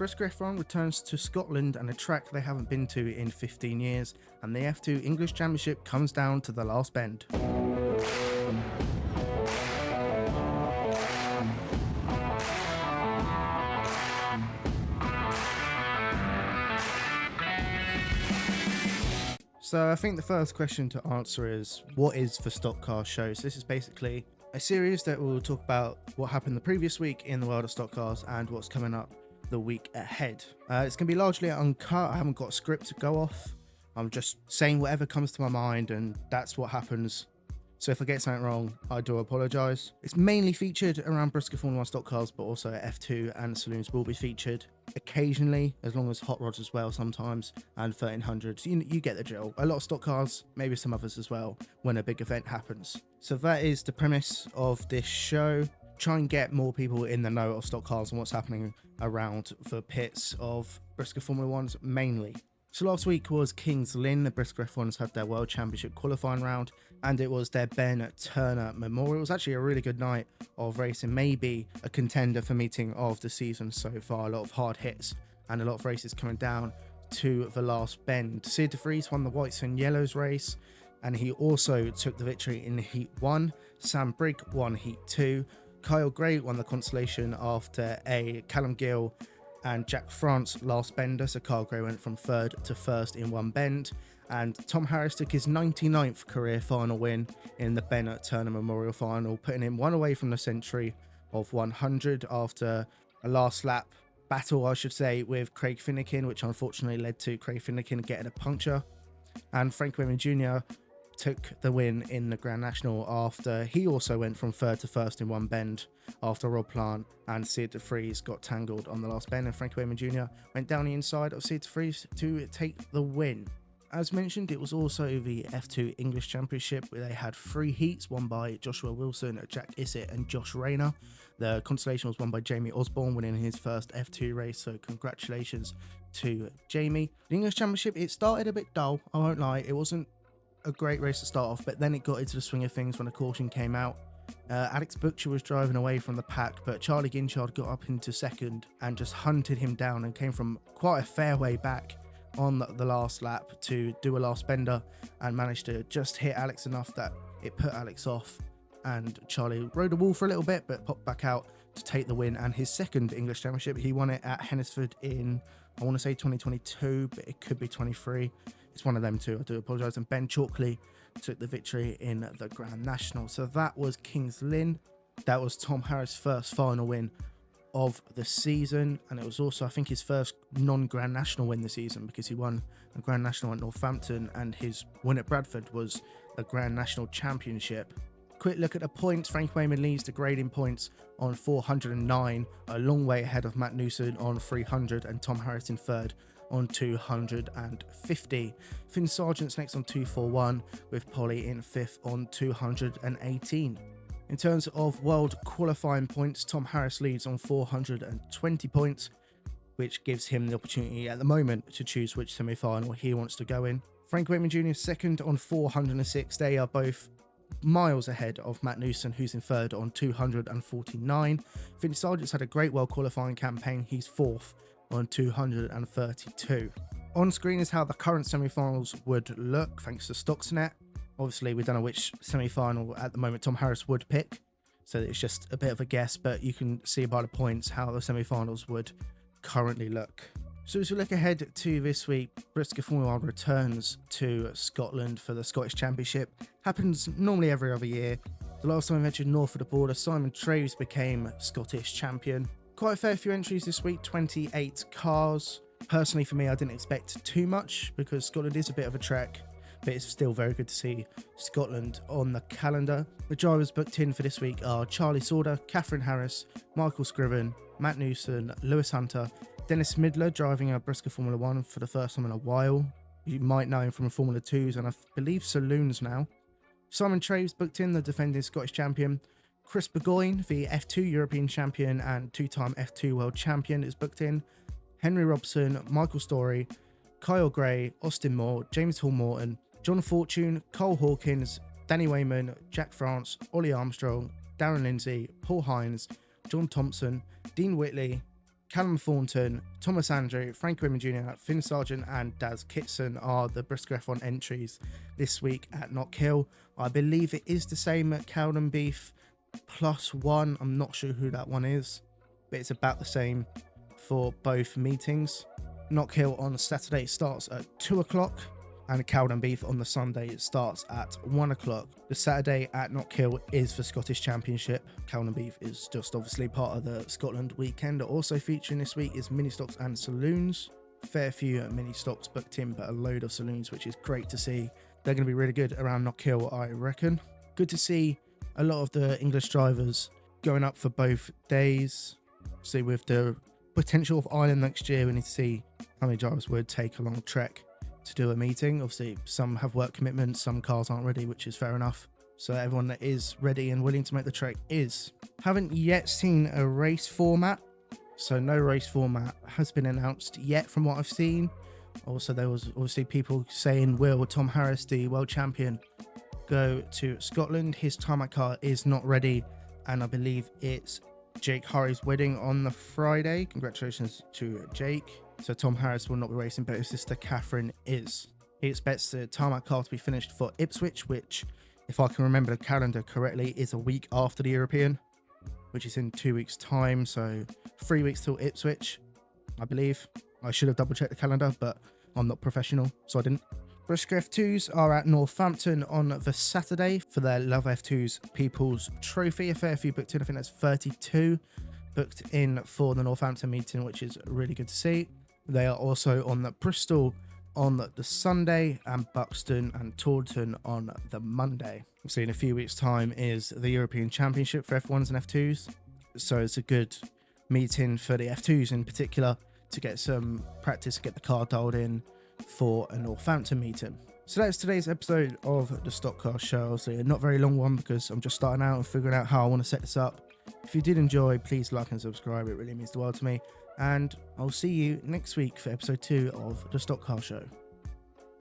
BriSCA F1 returns to Scotland and a track they haven't been to in 15 years, and the F2 English Championship comes down to the last bend. So I think the first question to answer is, what is the Stock Car Show? So this is basically a series that will talk about what happened the previous week in the world of stock cars and what's coming up the week ahead. It's going to be largely uncut. I haven't got a script to go off. I'm just saying whatever comes to my mind, and that's what happens. So if I get something wrong, I do apologise. It's mainly featured around BriSCA Formula 1 stock cars, but also F2 and saloons will be featured occasionally, as long as hot rods as well sometimes, and 1300s. You get the drill. A lot of stock cars, maybe some others as well, when a big event happens. So that is the premise of this show. Try and get more people in the know of stock cars and what's happening around the pits of BriSCA Formula 1s mainly. So last week was King's Lynn. The BriSCA F1s had their World Championship qualifying round, and it was their Ben Turner Memorial. It was actually a really good night of racing, maybe a contender for meeting of the season so far. A lot of hard hits and a lot of races coming down to the last bend. Sid de Vries won the whites and yellows race, and he also took the victory in Heat 1. Sam Brigg won Heat 2. Kyle Gray won the consolation after a Callum Gill and Jack France last bender, so Kyle Gray went from third to first in one bend, and Tom Harris took his 99th career final win in the Ben Turner Memorial Final, putting him one away from the century of 100 after a last lap battle, I should say, with Craig Finnegan, which unfortunately led to Craig Finnegan getting a puncture. And Frank Wayman Jr. took the win in the Grand National after he also went from third to first in one bend after Rob Plant and Sid de Vries got tangled on the last bend, and Frankie Wayman Jr. went down the inside of Sid de Vries to take the win. As mentioned, it was also the F2 English Championship, where they had 3 heats won by Joshua Wilson, Jack Issett and Josh Rayner. The consolation was won by Jamie Osborne, winning his first F2 race, so congratulations to Jamie. The English Championship, it started a bit dull, I won't lie. It wasn't a great race to start off, but then it got into the swing of things when a caution came out. Alex Butcher was driving away from the pack, but Charlie Ginchard got up into second and just hunted him down and came from quite a fair way back on the last lap to do a last bender and managed to just hit Alex enough that it put Alex off, and Charlie rode a wall for a little bit but popped back out to take the win and his second English Championship. He won it at Hennesford in, I want to say 2022, but it could be 23. It's one of them two, I do apologise. And Ben Chalkley took the victory in the Grand National. So that was King's Lynn. That was Tom Harris' first final win of the season, and it was also, I think, his first non-Grand National win this season, because he won a Grand National at Northampton and his win at Bradford was a Grand National Championship. Quick look at the points. Frank Wayman leads the grading points on 409, a long way ahead of Matt Newson on 300 and Tom Harris in third on 250. Finn Sargent's next on 241, with Polly in 5th on 218. In terms of world qualifying points, Tom Harris leads on 420 points, which gives him the opportunity at the moment to choose which semi-final he wants to go in. Frank Wayman Jr. second on 406. They are both miles ahead of Matt Newson, who's in third on 249. Finn Sargent's had a great world qualifying campaign. He's 4th on 232. On screen is how the current semi-finals would look thanks to Stuxnet. Obviously, we don't know which semi-final at the moment Tom Harris would pick, so it's just a bit of a guess, but you can see by the points how the semi-finals would currently look. So as we look ahead to this week, BriSCA Formula 1 returns to Scotland for the Scottish Championship. Happens normally every other year. The last time we ventured north of the border, Simon Traves became Scottish champion. Quite a fair few entries this week, 28 cars. Personally, for me, I didn't expect too much because Scotland is a bit of a trek, but it's still very good to see Scotland on the calendar. The drivers booked in for this week are Charlie Sauder, Catherine Harris, Michael Scriven, Matt Newson, Lewis Hunter, Dennis Midler driving a BriSCA Formula 1 for the first time in a while. You might know him from Formula 2s and I believe saloons now. Simon Traves booked in, the defending Scottish champion. Chris Burgoyne, the F2 European champion and 2-time F2 world champion, is booked in. Henry Robson, Michael Story, Kyle Gray, Austin Moore, James Hall Morton, John Fortune, Cole Hawkins, Danny Wayman, Jack France, Ollie Armstrong, Darren Lindsay, Paul Hines, John Thompson, Dean Whitley, Callum Thornton, Thomas Andrew, Frank Wimmer Jr., Finn Sargent and Daz Kitson are the BriSCA F1 entries this week at Knock Hill. I believe it is the same at Cowden Beef +1. I'm not sure who that one is, but it's about the same for both meetings. Knock Hill on Saturday starts at 2 o'clock and Cowden Beef on the Sunday starts at 1 o'clock. The Saturday at Knock Hill is for Scottish Championship. Cowden Beef is just obviously part of the Scotland weekend. Also featuring this week is mini stocks and saloons. Fair few mini stocks booked in, but a load of saloons, which is great to see. They're going to be really good around Knock Hill, I reckon. Good to see a lot of the English drivers going up for both days. See, with the potential of Ireland next year, we need to see how many drivers would take a long trek to do a meeting. Obviously, some have work commitments, some cars aren't ready, which is fair enough. So everyone that is ready and willing to make the trek is. Haven't yet seen a race format, so no race format has been announced yet from what I've seen. Also, there was obviously people saying, will Tom Harris, the world champion, go to Scotland? His tarmac car is not ready, and I believe it's Jake Hurry's wedding on the Friday. Congratulations to Jake. So Tom Harris will not be racing, but his sister Catherine is. He expects the tarmac car to be finished for Ipswich, which, if I can remember the calendar correctly, is a week after the European, which is in 2 weeks' time. So 3 weeks till Ipswich, I believe. I should have double checked the calendar, but I'm not professional, so I didn't. BriSCA F2s are at Northampton on the Saturday for their Love F2s People's Trophy. A fair few booked in. I think that's 32 booked in for the Northampton meeting, which is really good to see. They are also on the Bristol on the Sunday and Buxton and Taunton on the Monday. So in a few weeks' time is the European Championship for F1s and F2s. So it's a good meeting for the F2s in particular to get some practice, get the car dialed in for a Northampton meeting. So that's today's episode of the Stock Car Show. Obviously a not very long one because I'm just starting out and figuring out how I want to set this up. If you did enjoy, please like and subscribe. It really means the world to me. And I'll see you next week for episode 2 of the Stock Car Show.